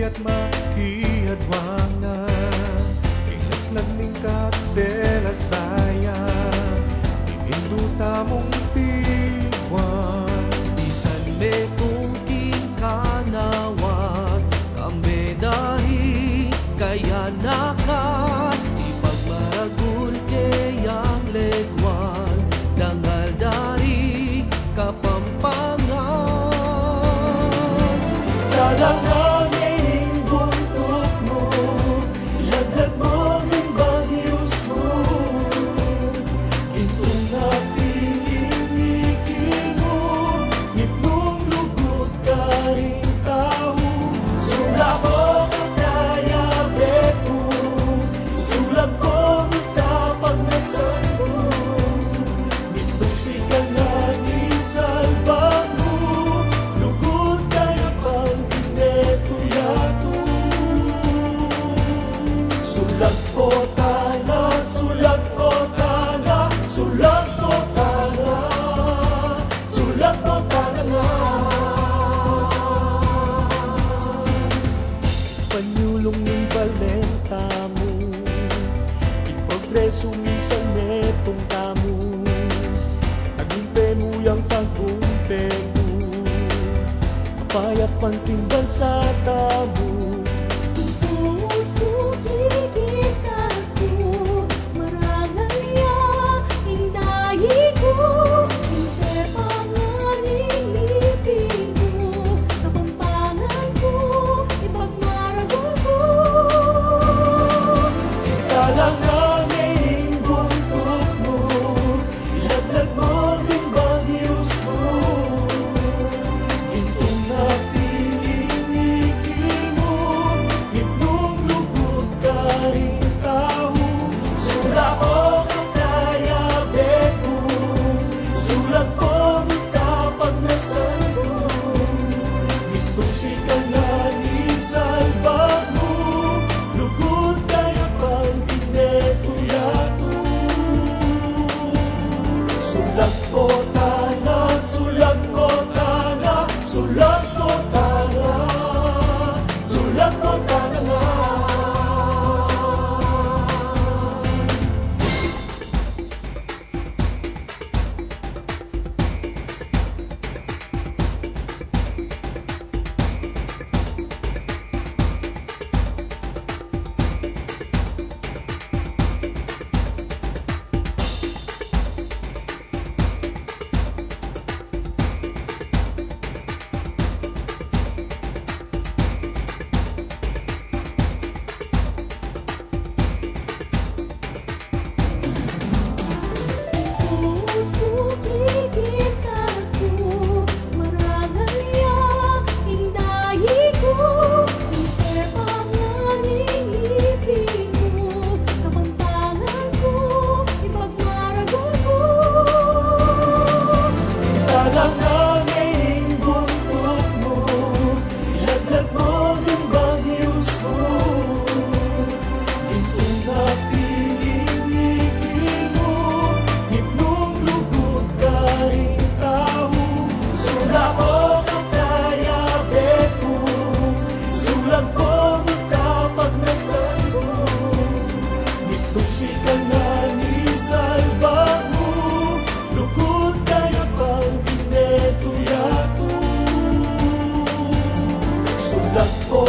at makihadwangan, ilaslag ning kaselasaya, iminduta mong tiwan. Bisan me kung kinkanawat, kami dahi kaya nakat, ipagmaragul kayang legwan, dangal dari kapampangan. Dalangangin buntot mo, ilaglag mo ng bagyos mo, itong napilinig mo, ngipnong lugod ka rin tao. Sula ko ang nayabek mo, sulag ko matapag na santo, ngipnong sikalan isalbang mo, lugod kaya pang inetuyato. Sulag ko tana, sulag ko tana, sulag ko tana, sulag ko tana nga. Panyulong ng balenta mo, iprogreso minsan netong tamo, agumpe mo yang pagkumpe mo, kapayat pantinggan sa tamo. Dalangangin buntot mo, ilaglag mo ng bagyos mo, gintong napilinig mo, ngipnong lugod ka rin tao. Sula ko ang nayabek mo, sulat ko matapag na santo, ngipnong sikalan isalbag mo, lugod kaya pang inetuyato. Sulag ko tana, sulag ko tana, sulag ko tana, sulag ko tana nga. Dalangangin buntot mo, ilaglag mo ng bagyos mo, gintong napilinig mo, ngipnong lugod ka rin tao. Sula ko ang nayabek mo, sulag ko matapag na santo, ngipnong sikalan isalbag mo, lugod kaya pang inetuyato. Sulag ko